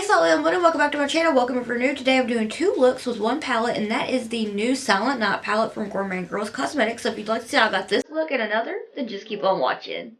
Hey Sally, and welcome back to my channel. Welcome if you're new. Today I'm doing two looks with one palette, and that is the new Silent Night palette from Gourmande Girls Cosmetics. So if you'd like to see how I got this look and another, then just keep on watching.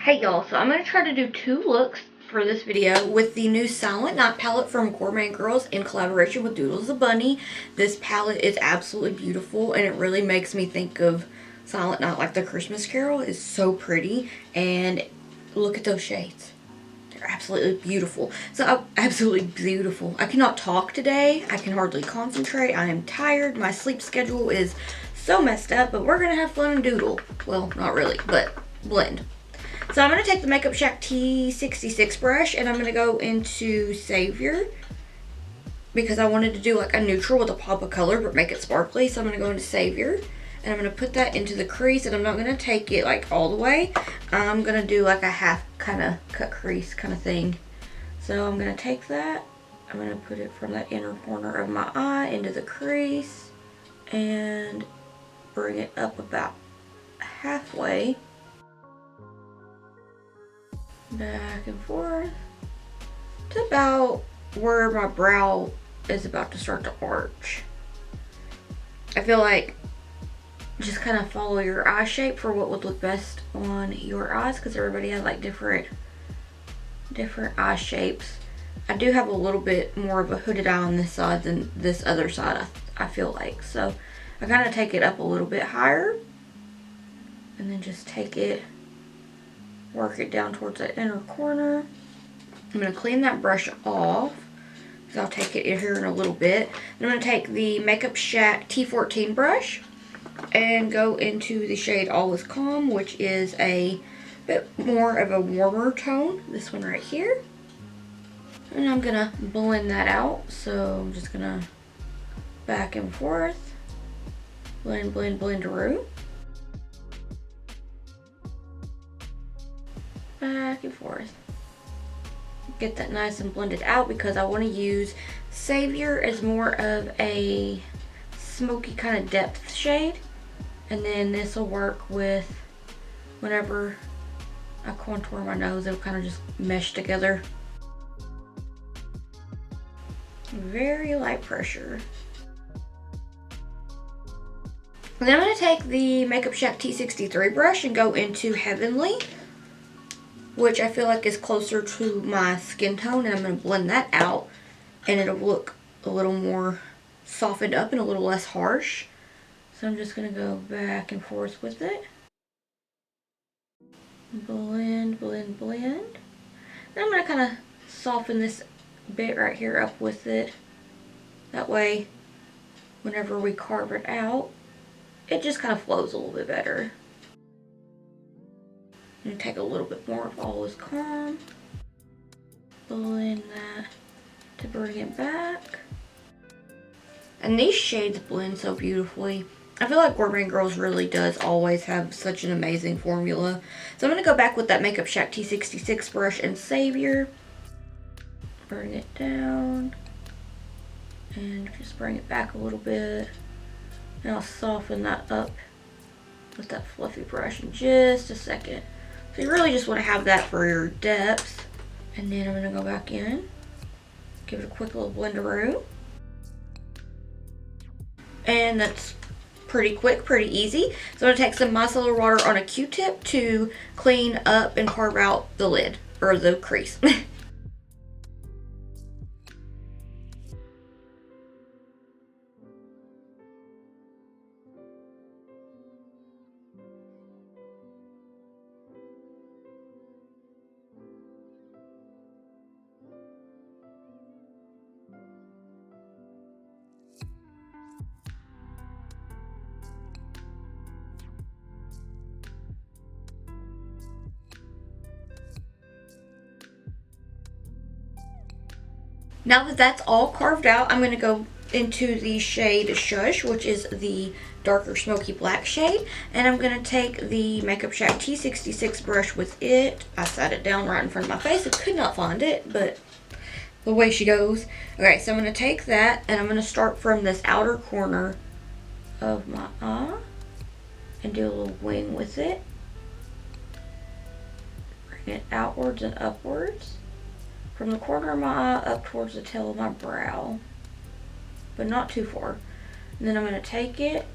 Hey y'all, so I'm going to try to do two looks for this video with the new Silent Night palette from Gourmande Girls in collaboration with Doodles the Bunny. This palette is absolutely beautiful, and it really makes me think of Silent Night, like the Christmas Carol. Is so pretty, and look at those shades. They're absolutely beautiful. Absolutely beautiful. I cannot talk today. I can hardly concentrate. I am tired. My sleep schedule is so messed up, but we're going to have fun and doodle. Well, not really, but blend. So I'm going to take the Makeup Shack T66 brush, and I'm going to go into Savior because I wanted to do like a neutral with a pop of color but make it sparkly. So I'm going to go into Savior, and I'm going to put that into the crease, and I'm not going to take it like all the way. I'm going to do like a half kind of cut crease kind of thing. So I'm going to take that, I'm going to put it from that inner corner of my eye into the crease and bring it up about halfway. Back and forth to about where my brow is about to start to arch. I feel like just kind of follow your eye shape for what would look best on your eyes, because everybody has like different eye shapes. I do have a little bit more of a hooded eye on this side than this other side, I feel like. So I kind of take it up a little bit higher and then just take it, work it down towards that inner corner. I'm going to clean that brush off because I'll take it in here in a little bit. Then I'm going to take the Makeup Shack T14 brush and go into the shade All Is Calm, which is a bit more of a warmer tone. This one right here. And I'm going to blend that out. So I'm just going to back and forth. Blend, blend, blend-a-roo. Back and forth. Get that nice and blended out because I want to use Savior as more of a smoky kind of depth shade, and then this will work with whenever I contour my nose. It'll kind of just mesh together. Very light pressure. And then I'm going to take the Makeup Shack T63 brush and go into Heavenly, which I feel like is closer to my skin tone, and I'm going to blend that out, and it'll look a little more softened up and a little less harsh. So I'm just going to go back and forth with it. Blend, blend, blend. Then I'm going to kind of soften this bit right here up with it. That way, whenever we carve it out, it just kind of flows a little bit better. I'm going to take a little bit more of All Is Calm, blend that to bring it back. And these shades blend so beautifully. I feel like Gourmande Girls really does always have such an amazing formula. So I'm going to go back with that Makeup Shack T66 brush and Savior. Bring it down and just bring it back a little bit. And I'll soften that up with that fluffy brush in just a second. So you really just want to have that for your depth. And then I'm going to go back in, give it a quick little blend-a-roo. And that's pretty quick, pretty easy. So I'm going to take some micellar water on a Q-tip to clean up and carve out the lid, or the crease. Now that that's all carved out, I'm going to go into the shade Shush, which is the darker smoky black shade. And I'm going to take the Makeup Shack T66 brush with it. I sat it down right in front of my face. I could not find it, but the way she goes. Okay, so I'm going to take that and I'm going to start from this outer corner of my eye and do a little wing with it. Bring it outwards and upwards. From the corner of my eye up towards the tail of my brow, but not too far. And then I'm going to take it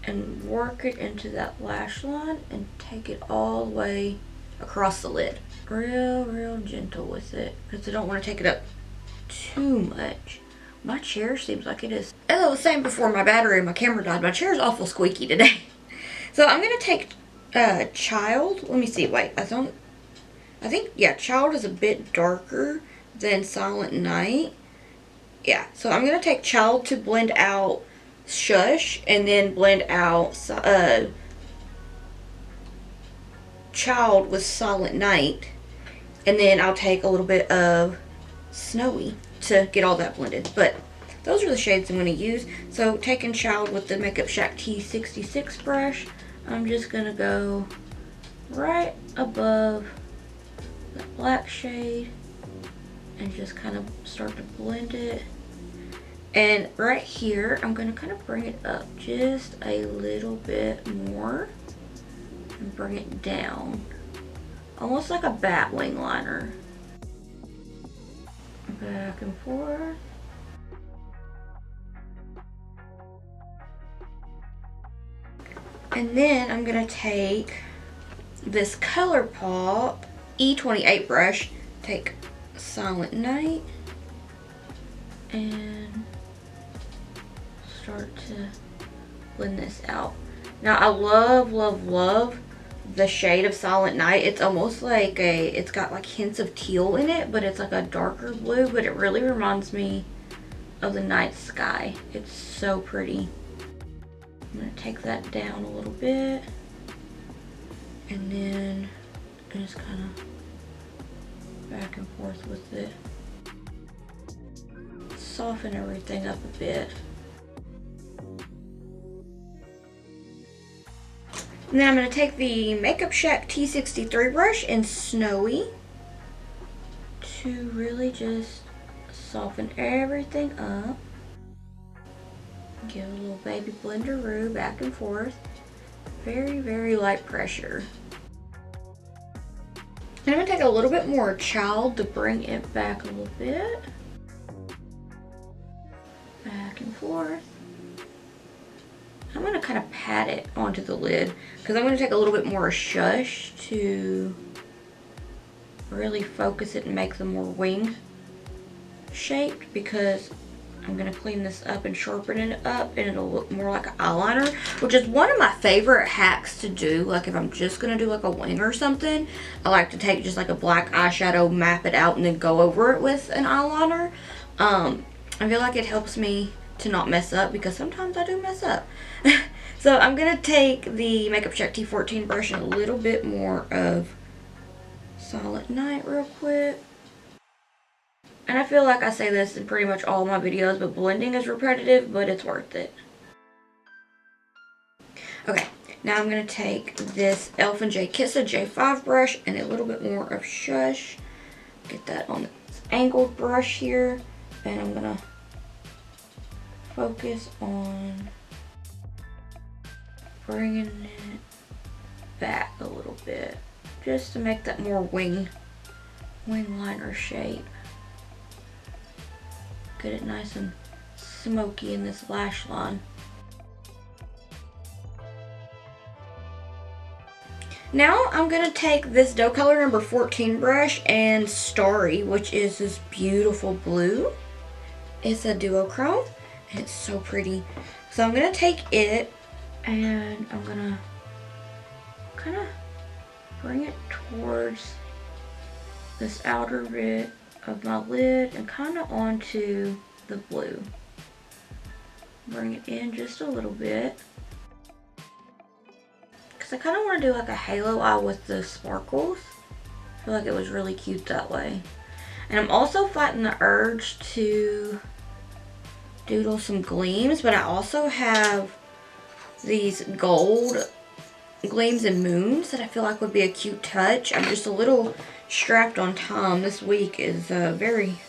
and work it into that lash line and take it all the way across the lid. Real gentle with it, because I don't want to take it up too much. My chair seems like it is, as I was saying before my battery and my camera died, my chair is awful squeaky today. So I'm going to take Child. Let me see, wait, I think, yeah, Child is a bit darker than Silent Night. Yeah, so I'm going to take Child to blend out Shush, and then blend out Child with Silent Night. And then I'll take a little bit of Snowy to get all that blended. But those are the shades I'm going to use. So taking Child with the Makeup Shack T66 brush, I'm just going to go right above the black shade and just kind of start to blend it. And right here, I'm going to kind of bring it up just a little bit more and bring it down. Almost like a bat wing liner. Back and forth. And then I'm going to take this ColourPop E28 brush, take Silent Night, and start to blend this out. Now I love the shade of Silent Night. It's almost like it's got like hints of teal in it, but it's like a darker blue, but it really reminds me of the night sky. It's so pretty. I'm gonna take that down a little bit, and then just kind of back and forth with it. Soften everything up a bit. And then I'm going to take the Makeup Shack T63 brush in Snowy to really just soften everything up. Give a little baby blenderoo back and forth. Very light pressure. And I'm going to take a little bit more Child to bring it back a little bit. Back and forth. I'm going to kind of pat it onto the lid because I'm going to take a little bit more Shush to really focus it and make them more wing shaped, because I'm going to clean this up and sharpen it up and it'll look more like an eyeliner, which is one of my favorite hacks to do. Like if I'm just going to do like a wing or something, I like to take just like a black eyeshadow, map it out, and then go over it with an eyeliner. I feel like it helps me to not mess up, because sometimes I do mess up. So I'm going to take the Makeup Shack T14 brush and a little bit more of Silent Night real quick. And I feel like I say this in pretty much all my videos, but blending is repetitive, but it's worth it. Okay, now I'm going to take this Elf and J Kissa J5 brush and a little bit more of Shush. Get that on this angled brush here, and I'm going to focus on bringing it back a little bit, just to make that more wing liner shape. Get it nice and smoky in this lash line. Now I'm going to take this Doe Color number 14 brush and Starry, which is this beautiful blue. It's a duochrome. And it's so pretty. So I'm going to take it and I'm going to kind of bring it towards this outer bit of my lid and kind of onto the blue. Bring it in just a little bit, because I kind of want to do like a halo eye with the sparkles. I feel like it was really cute that way. And I'm also fighting the urge to doodle some gleams, but I also have these gold gleams and moons that I feel like would be a cute touch. I'm just a little strapped on time. This week is very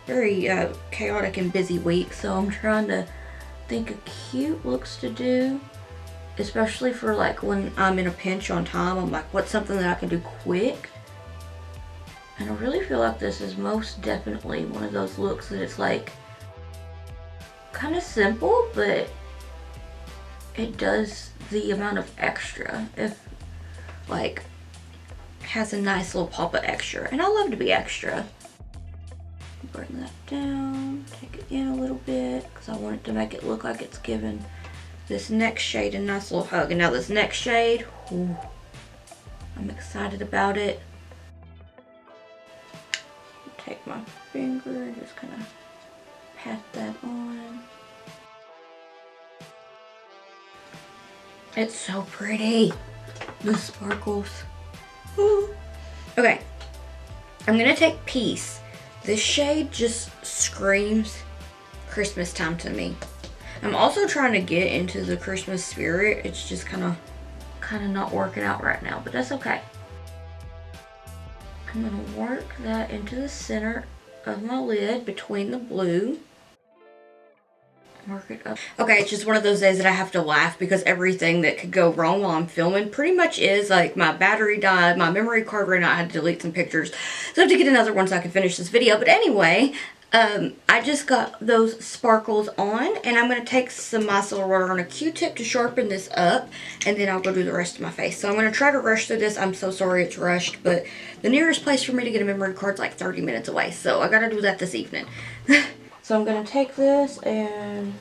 chaotic and busy week, so I'm trying to think of cute looks to do, especially for like when I'm in a pinch on time. I'm like, what's something that I can do quick? And I really feel like this is most definitely one of those looks that it's like kind of simple, but it does the amount of extra, if like has a nice little pop of extra, and I love to be extra. Bring that down, take it in a little bit, because I want it to make it look like it's giving this next shade a nice little hug. And now this next shade, ooh, I'm excited about it. Take my finger and just kind of pat that on. It's so pretty, the sparkles. Ooh. Okay, I'm gonna take Peace. This shade just screams Christmas time to me. I'm also trying to get into the Christmas spirit. It's just kind of not working out right now, but that's okay. I'm gonna work that into the center of my lid between the blue. Work it up. Okay, it's just one of those days that I have to laugh because everything that could go wrong while I'm filming pretty much is. Like, my battery died, my memory card ran out, I had to delete some pictures. So I have to get another one so I can finish this video. But anyway, I just got those sparkles on, and I'm going to take some micellar water on a Q-tip to sharpen this up, and then I'll go do the rest of my face. So I'm going to try to rush through this. I'm so sorry it's rushed, but the nearest place for me to get a memory card is like 30 minutes away, so I got to do that this evening. So I'm going to take this and...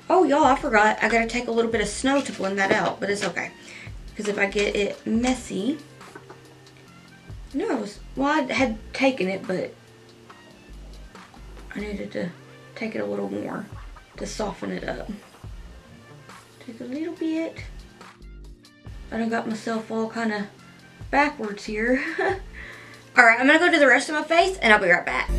Oh, y'all, I forgot. I got to take a little bit of snow to blend that out, but it's okay. Because if I get it messy... No, well, I had taken it, but I needed to take it a little more to soften it up. Take a little bit. I done got myself all kind of backwards here. Alright, I'm going to go do the rest of my face, and I'll be right back.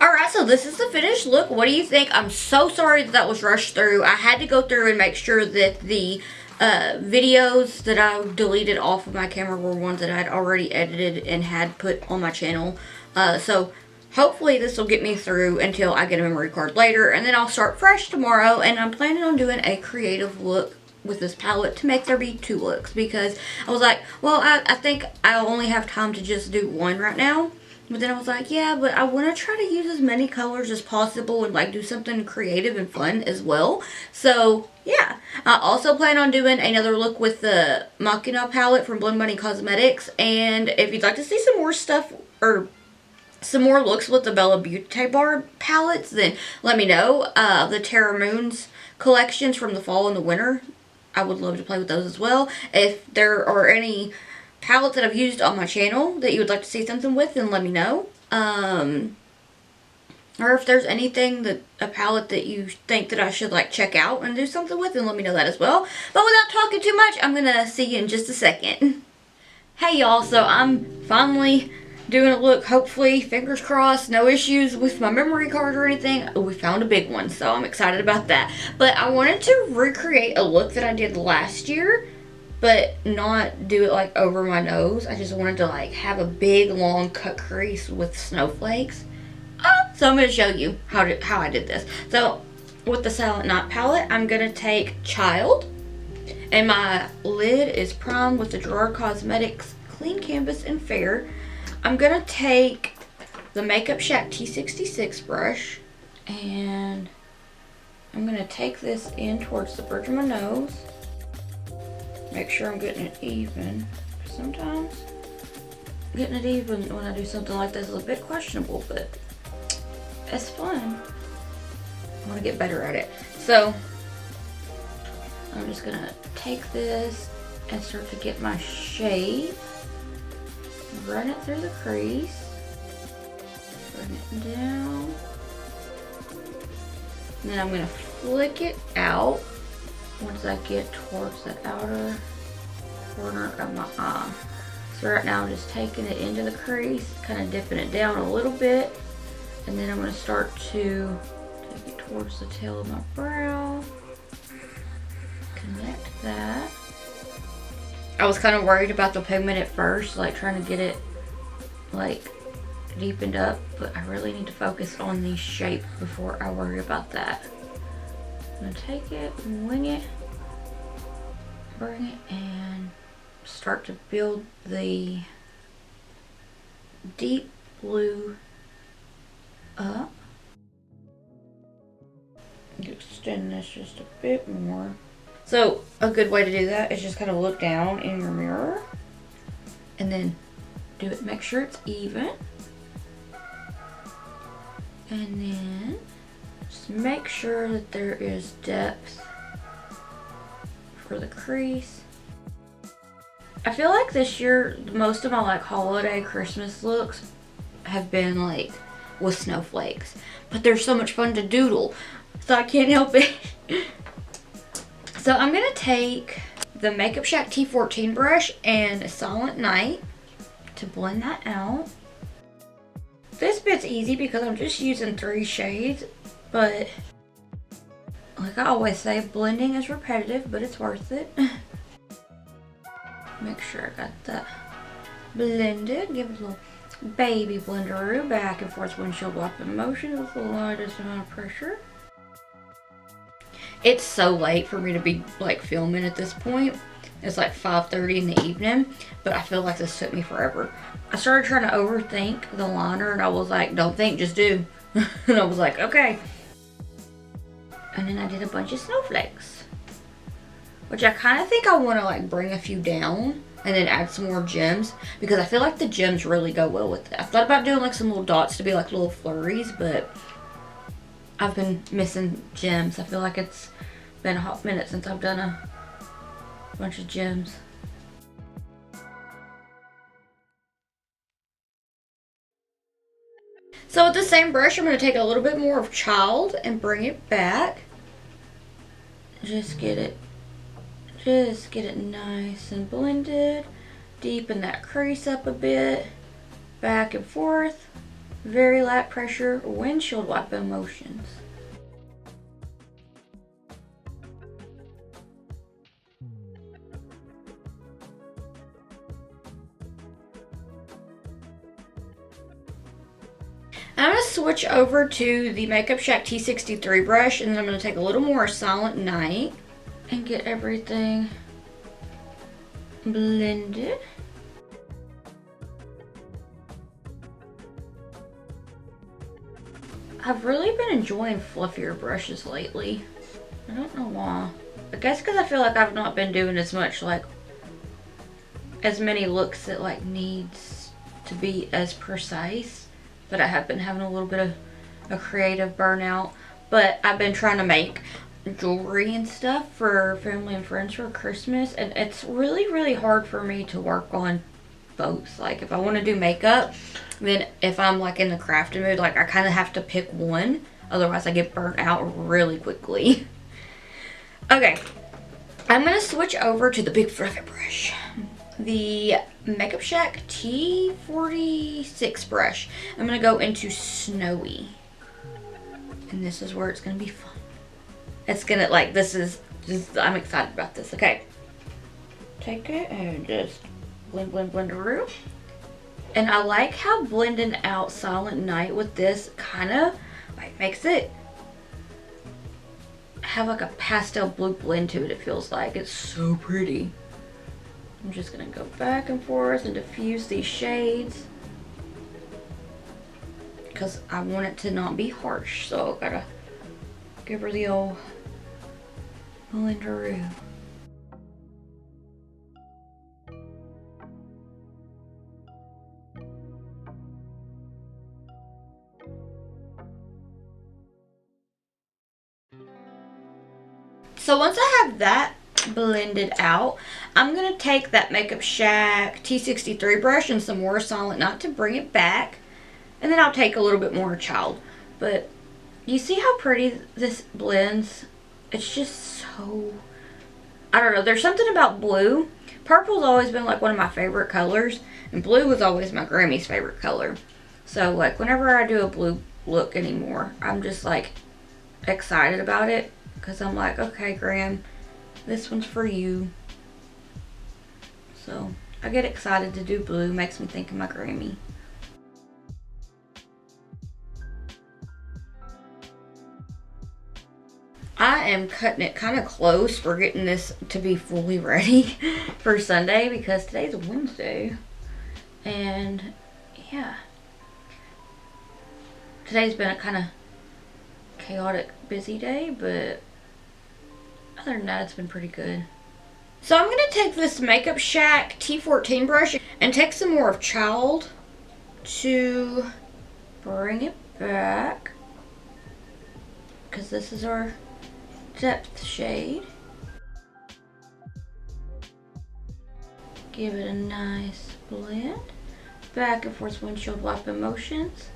Alright, so this is the finished look. What do you think? I'm so sorry that was rushed through. I had to go through and make sure that the videos that I deleted off of my camera were ones that I had already edited and had put on my channel. So hopefully this will get me through until I get a memory card later, and then I'll start fresh tomorrow. And I'm planning on doing a creative look with this palette to make there be 2 looks, because I was like, well, I think I only have time to just do one right now. But then I was like, yeah, but I want to try to use as many colors as possible and like do something creative and fun as well. So yeah, I also plan on doing another look with the Machina palette from Blend Bunny Cosmetics. And if you'd like to see some more stuff or some more looks with the Bella Beauty Bar palettes, then let me know. The Terra Moons collections from the fall and the winter, I would love to play with those as well. If there are any palettes that I've used on my channel that you would like to see something with, then let me know. Or if there's anything that a palette that you think that I should like check out and do something with, then let me know that as well. But without talking too much, I'm gonna see you in just a second. Hey y'all, so I'm finally doing a look, hopefully, fingers crossed, no issues with my memory card or anything. We found a big one, so I'm excited about that. But I wanted to recreate a look that I did last year, but not do it like over my nose. I just wanted to like have a big long cut crease with snowflakes. So I'm going to show you how I did this. So with the Silent Night palette, I'm going to take Child, and my lid is primed with the Gerard Cosmetics Clean Canvas in Fair. I'm going to take the Makeup Shack T66 brush, and I'm going to take this in towards the bridge of my nose. make sure I'm getting it even. Sometimes getting it even when I do something like this is a bit questionable, but it's fun. I want to get better at it. So I'm just gonna take this and start to get my shade. Run it through the crease. Bring it down. And then I'm gonna flick it out once I get towards the outer corner of my eye. So right now I'm just taking it into the crease, kind of dipping it down a little bit, and then I'm gonna start to take it towards the tail of my brow. Connect that. I was kind of worried about the pigment at first, like trying to get it like deepened up, but I really need to focus on the shape before I worry about that. I'm gonna take it, wing it, bring it, and start to build the deep blue up. Extend this just a bit more. So a good way to do that is just kind of look down in your mirror and then do it, make sure it's even. And then just make sure that there is depth for the crease. I feel like this year, most of my like holiday Christmas looks have been like with snowflakes, but they're so much fun to doodle, so I can't help it. So I'm gonna take the Makeup Shack T14 brush and Silent Night to blend that out. This bit's easy because I'm just using 3 shades, but like I always say, blending is repetitive, but it's worth it. Make sure I got that blended. Give it a little baby blenderoo, back and forth windshield wiping motion with the lightest amount of pressure. It's so late for me to be like filming at this point. It's like 5:30 in the evening, but I feel like this took me forever. I started trying to overthink the liner and I was like, don't think, just do. And I was like, okay. And then I did a bunch of snowflakes, which I kind of think I want to like bring a few down and then add some more gems because I feel like the gems really go well with it. I thought about doing like some little dots to be like little flurries, but I've been missing gems. I feel like it's been a hot minute since I've done a bunch of gems. So with the same brush, I'm going to take a little bit more of Child and bring it back. Just get it nice and blended. Deepen that crease up a bit. Back and forth. Very light pressure, windshield wiping motions. I'm going to switch over to the Makeup Shack T63 brush, and then I'm going to take a little more Silent Night and get everything blended. I've really been enjoying fluffier brushes lately. I don't know why. I guess because I feel like I've not been doing as much, like, as many looks that like needs to be as precise. But I have been having a little bit of a creative burnout. But I've been trying to make jewelry and stuff for family and friends for Christmas. And it's really, really hard for me to work on both. Like if I want to do makeup, then if I'm like in the crafting mood, like I kind of have to pick one. Otherwise I get burnt out really quickly. Okay. I'm going to switch over to the big fluffy brush. The Makeup Shack T46 brush. I'm going to go into Snowy. And this is where it's going to be fun. It's going to, like, I'm excited about this. Okay. Take it and just blend, blend, blenderoo. And I like how blending out Silent Night with this kind of, like, makes it have, like, a pastel blue blend to it, it feels like. It's so pretty. I'm just going to go back and forth and diffuse these shades because I want it to not be harsh, so I gotta give her the old blenderoo. So once I have that blended out, I'm going to take that Makeup Shack T63 brush and some more Silent Night to bring it back. And then I'll take a little bit more Child. But you see how pretty this blends? It's just so, I don't know. There's something about blue. Purple's always been like one of my favorite colors. And blue was always my Grammy's favorite color. So like whenever I do a blue look anymore, I'm just like excited about it. Because I'm like, okay, Graham, this one's for you. So I get excited to do blue. Makes me think of my Grammy. I am cutting it kind of close for getting this to be fully ready for Sunday because today's Wednesday. And yeah, today's been a kind of chaotic, busy day, but other than that, it's been pretty good. So I'm going to take this Makeup Shack T14 brush and take some more of Child to bring it back. Because this is our depth shade. Give it a nice blend. Back and forth windshield wiping motions.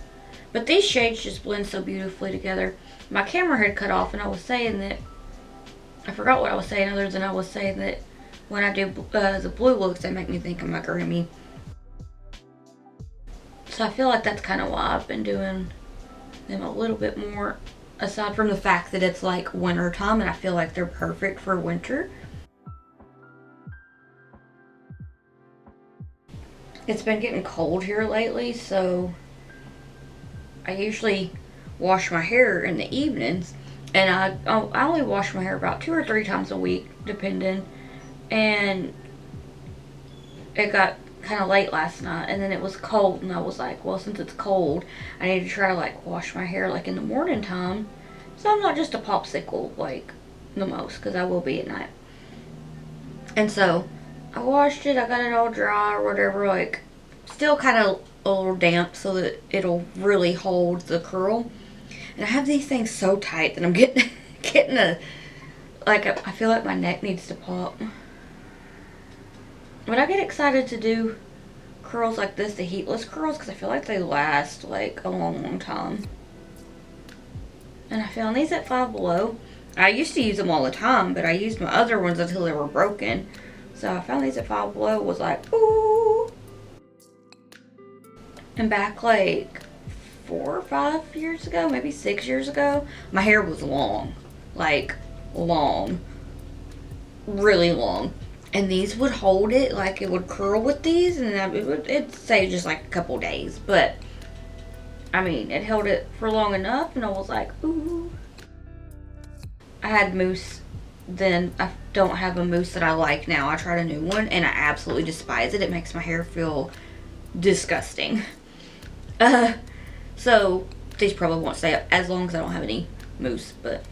But these shades just blend so beautifully together. My camera had cut off and I was saying that, I forgot what I was saying other than I was saying that when I do the blue looks, they make me think of my Grammy. So I feel like that's kind of why I've been doing them a little bit more, aside from the fact that it's like winter time and I feel like they're perfect for winter. It's been getting cold here lately, so I usually wash my hair in the evenings, and I only wash my hair about 2 or 3 times a week, depending. And it got kind of late last night, and then it was cold, and I was like, well, since it's cold, I need to try to like wash my hair like in the morning time, so I'm not just a popsicle like the most, because I will be at night. And so I washed it, I got it all dry or whatever, like still kind of a little damp so that it'll really hold the curl. And I have these things so tight that I'm getting a, like, I feel like my neck needs to pop. But I get excited to do curls like this, the heatless curls, because I feel like they last like a long time. And I found these at Five Below. I used to use them all the time, but I used my other ones until they were broken. So I found these at Five Below, was like, ooh. And back like 4 or 5 years ago, maybe 6 years ago, my hair was long. Like, long. Really long. And these would hold it, like it would curl with these, and it'd say just like a couple days. But, I mean, it held it for long enough, and I was like, ooh. I had mousse then. I don't have a mousse that I like now. I tried a new one, and I absolutely despise it. It makes my hair feel disgusting. So, these probably won't stay up as long as I don't have any mousse, but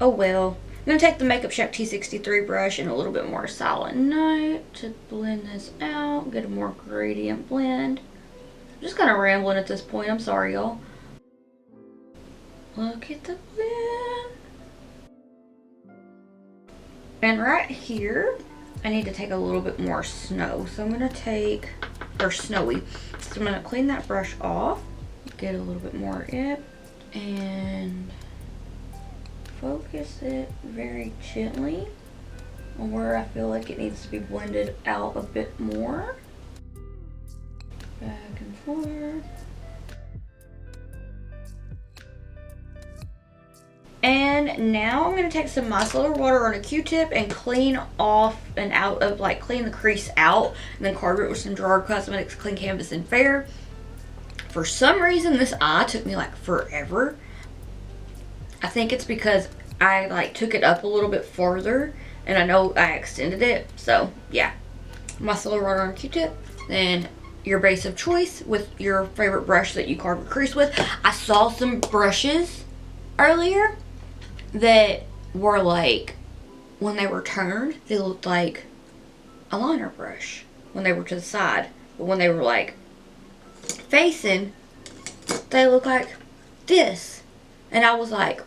oh well. I'm going to take the Makeup Shack T63 brush and a little bit more Silent Night to blend this out, get a more gradient blend. I'm just kind of rambling at this point. I'm sorry, y'all. Look at the blend. And right here, I need to take a little bit more snow. So I'm going to take, or snowy. So I'm going to clean that brush off, get a little bit more in, and focus it very gently on where I feel like it needs to be blended out a bit more. Back and forth. And now I'm going to take some micellar water on a Q-tip and clean off and out of, like, clean the crease out, and then carve it with some Gerard Cosmetics Clean Canvas and Fair. For some reason, this eye took me like forever. I think it's because I like took it up a little bit farther, and I know I extended it. So yeah, micellar water on a Q-tip, then your base of choice with your favorite brush that you carve a crease with. I saw some brushes earlier that were like, when they were turned, they looked like a liner brush when they were to the side, but when they were like facing, they look like this. And I was like,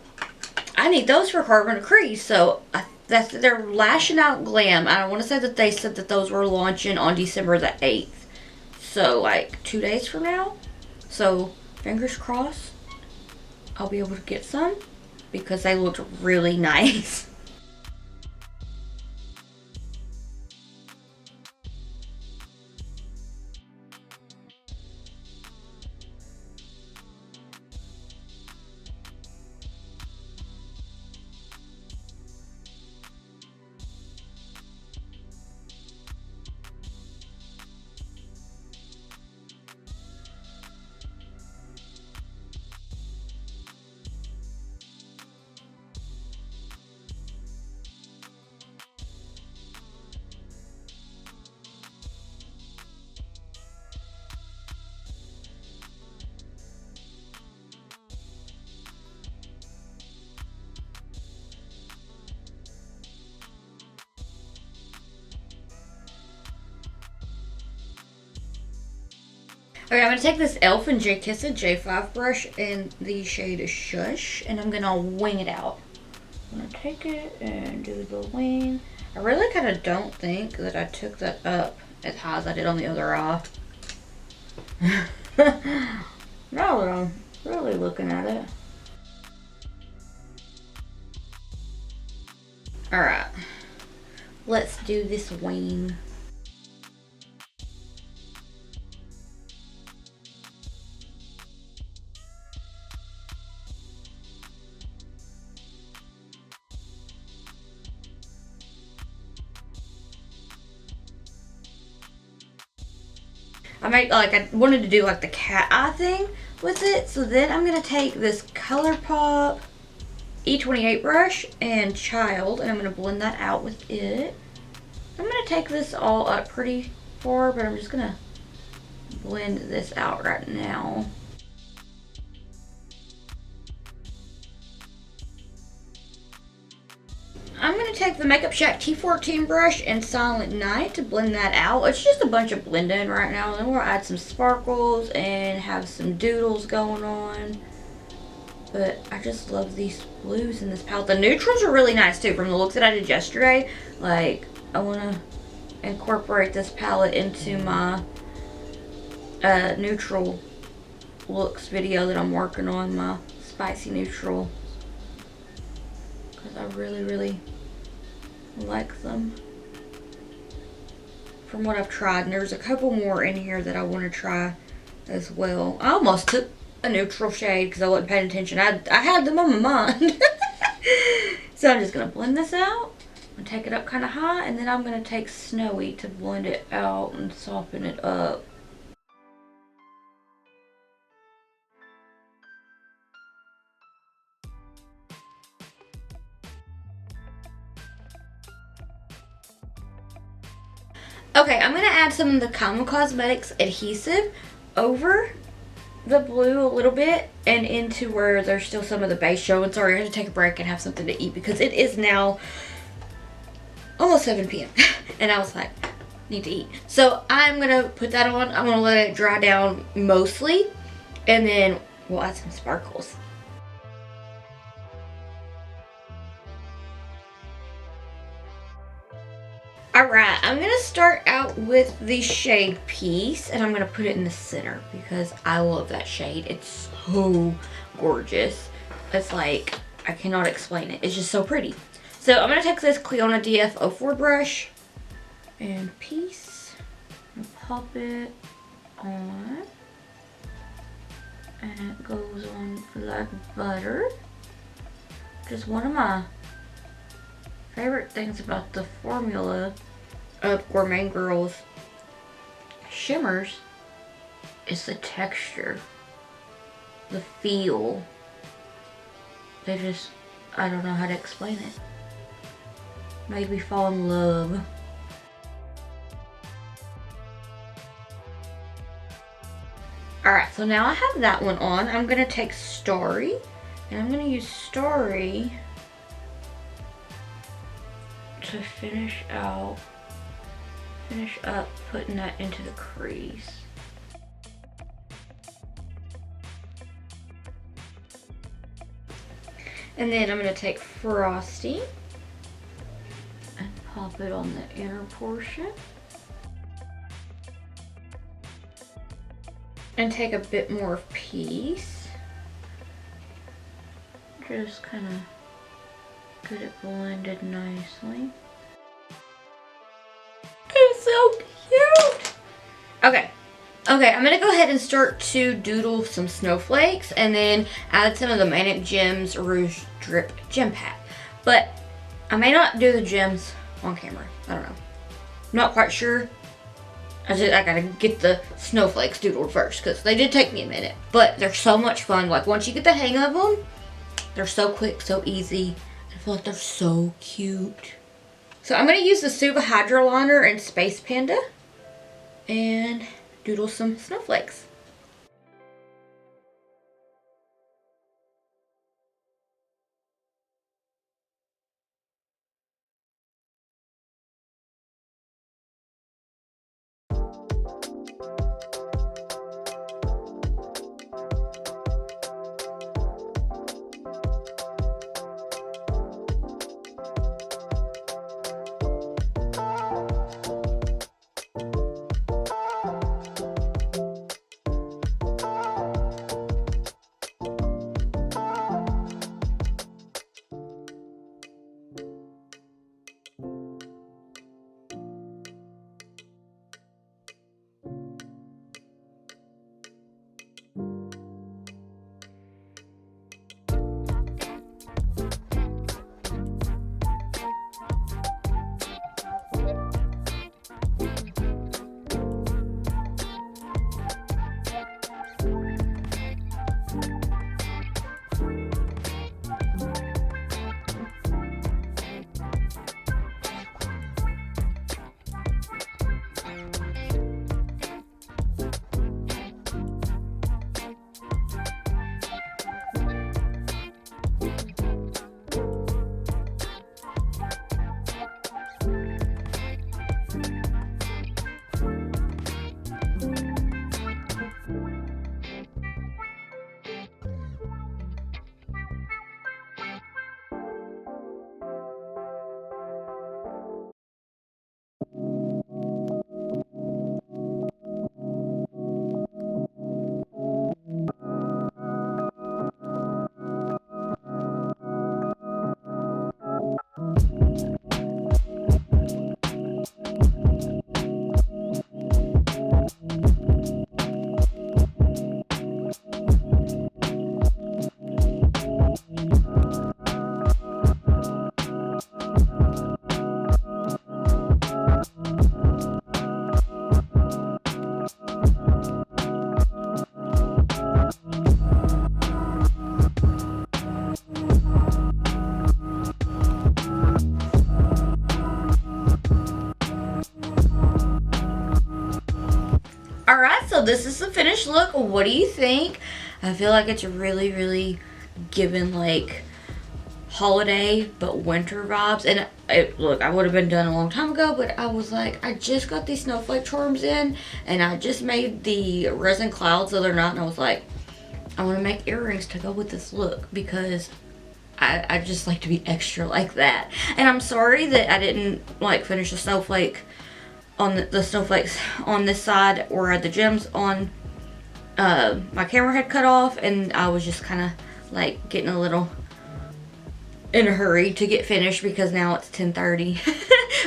I need those for carving a crease. So they're Lashing Out Glam. I want to say that they said that those were launching on December the 8th. So like 2 days from now. So fingers crossed I'll be able to get some because they looked really nice. Okay, I'm going to take this e.l.f. and J Kiss It J5 brush in the shade Shush, and I'm going to wing it out. I'm going to take it and do the wing. I really kind of don't think that I took that up as high as I did on the other eye. Now that I'm really looking at it. Alright, let's do this wing. I wanted to do like the cat eye thing with it. So then I'm going to take this ColourPop E28 brush and Child, and I'm going to blend that out with it. I'm going to take this all up pretty far, but I'm just going to blend this out right now. I'm going to take the Makeup Shack T14 brush and Silent Night to blend that out. It's just a bunch of blending right now. Then we'll add some sparkles and have some doodles going on. But I just love these blues in this palette. The neutrals are really nice too from the looks that I did yesterday. Like, I want to incorporate this palette into my neutral looks video that I'm working on, my spicy neutral. Because I really like them from what I've tried, and there's a couple more in here that I want to try as well. I almost took a neutral shade because I wasn't paying attention. I had them on my mind. So I'm just going to blend this out and take it up kind of high, and then I'm going to take Snowy to blend it out and soften it up. Okay, I'm going to add some of the Common Cosmetics adhesive over the blue a little bit and into where there's still some of the base showing. Sorry, I had to take a break and have something to eat because it is now almost 7 p.m. and I was like, need to eat. So I'm going to put that on. I'm going to let it dry down mostly, and then we'll add some sparkles. Alright, I'm going to start out with the shade Peace, and I'm going to put it in the center because I love that shade. It's so gorgeous. It's like, I cannot explain it. It's just so pretty. So I'm going to take this Clionadh DF04 brush and Peace and pop it on. And it goes on like butter. Just one of my favorite things about the formula of Gourmande Girls shimmers is the texture, the feel. They just, I don't know how to explain it. Made me fall in love. Alright, so now I have that one on. I'm going to take Starry, and I'm going to use Starry to finish up putting that into the crease. And then I'm going to take Frosty and pop it on the inner portion. And take a bit more of Peace. Just kind of get it blended nicely. It's so cute! Okay, I'm gonna go ahead and start to doodle some snowflakes and then add some of the Manic Gems Rouge Drip Gem Pack. But I may not do the gems on camera. I don't know. I'm not quite sure. I gotta get the snowflakes doodled first because they did take me a minute. But they're so much fun. Like once you get the hang of them, they're so quick, so easy. I feel like they're so cute. So I'm gonna use the Suva Hydroliner and Space Panda and doodle some snowflakes. Alright, so this is the finished look. What do you think? I feel like it's really, really giving like holiday but winter vibes. And look, I would have been done a long time ago, but I was like, I just got these snowflake charms in and I just made the resin clouds the other night and I was like, I want to make earrings to go with this look because I just like to be extra like that. And I'm sorry that I didn't like finish the snowflake on the snowflakes on this side or the gems on my camera had cut off and I was just kind of like getting a little in a hurry to get finished because now it's 10:30.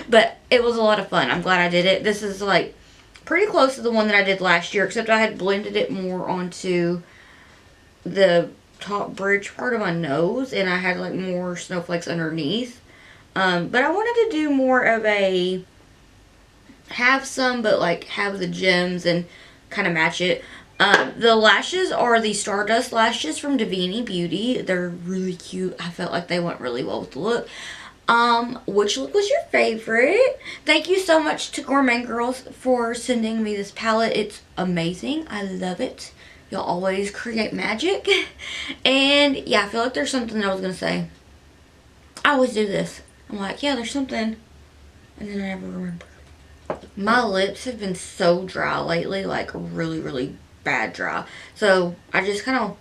But it was a lot of fun. I'm glad I did it. This is like pretty close to the one that I did last year, except I had blended it more onto the top bridge part of my nose and I had like more snowflakes underneath. But I wanted to do more of a have some but like have the gems and kind of match it. The lashes are the Stardust lashes from Davini Beauty. They're really cute. I felt like they went really well with the look. Which look was your favorite? Thank you so much to Gourmande Girls for sending me this palette. It's amazing. I love it. Y'all always create magic. And yeah, I feel like there's something that I was gonna say. I always do this. I'm like, yeah, there's something, and then I never remember. My lips have been so dry lately, like really, really bad dry. So I just kind of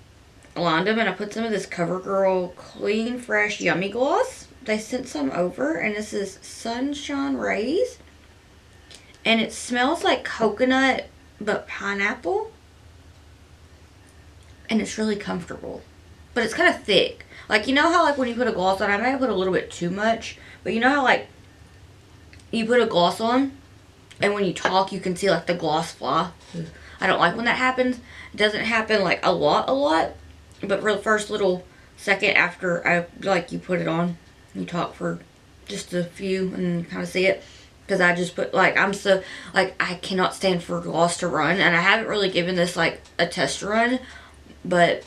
lined them, and I put some of this CoverGirl Clean Fresh Yummy Gloss. They sent some over, and this is Sunshine Rays. And it smells like coconut, but pineapple. And it's really comfortable. But it's kind of thick. Like, you know how, like, when you put a gloss on, I might have put a little bit too much. But you know how, like, you put a gloss on, and when you talk, you can see, like, the gloss fly. I don't like when that happens. It doesn't happen, like, a lot. But for the first little second after you put it on, you talk for just a few and kind of see it. Because I just put, like, I cannot stand for gloss to run. And I haven't really given this, like, a test run. But,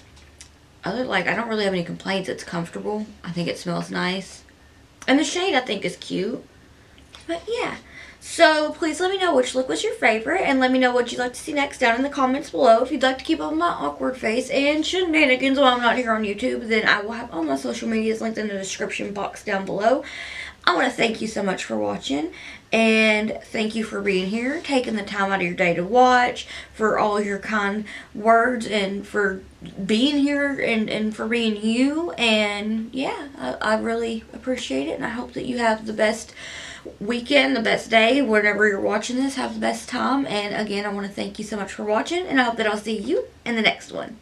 I don't really have any complaints. It's comfortable. I think it smells nice. And the shade, I think, is cute. But, yeah. So, please let me know which look was your favorite. And let me know what you'd like to see next down in the comments below. If you'd like to keep up with my awkward face and shenanigans while I'm not here on YouTube, then I will have all my social medias linked in the description box down below. I want to thank you so much for watching, and thank you for being here, taking the time out of your day to watch, for all your kind words, and for being here, and for being you. And yeah, I really appreciate it, and I hope that you have the best weekend, the best day, whenever you're watching this. Have the best time. And again, I want to thank you so much for watching, and I hope that I'll see you in the next one.